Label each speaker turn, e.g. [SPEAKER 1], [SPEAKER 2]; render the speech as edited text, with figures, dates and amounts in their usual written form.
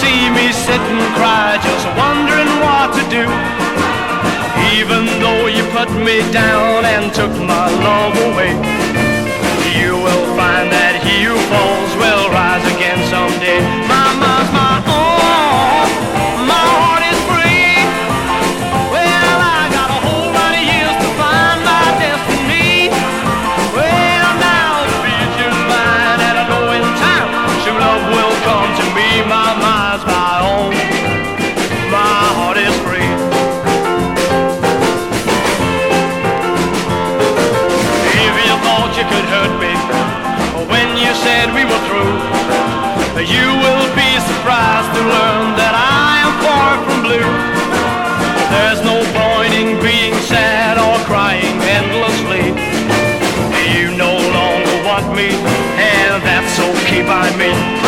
[SPEAKER 1] see me sit and cry, just wondering what to do. Even though you put me down and took my love away, you will find that he who falls will rise again someday. My mind's my own, my heart is free. Well, I got a whole lot of years to find my destiny. Well, now the future's mine, and I know in time true love will come to me. My mind's my own, my heart is free. If you thought you could hurt me when you said we were through, you will be surprised to learn that I am far from blue. There's no point in being sad or crying endlessly. You no longer want me, and that's okay by me.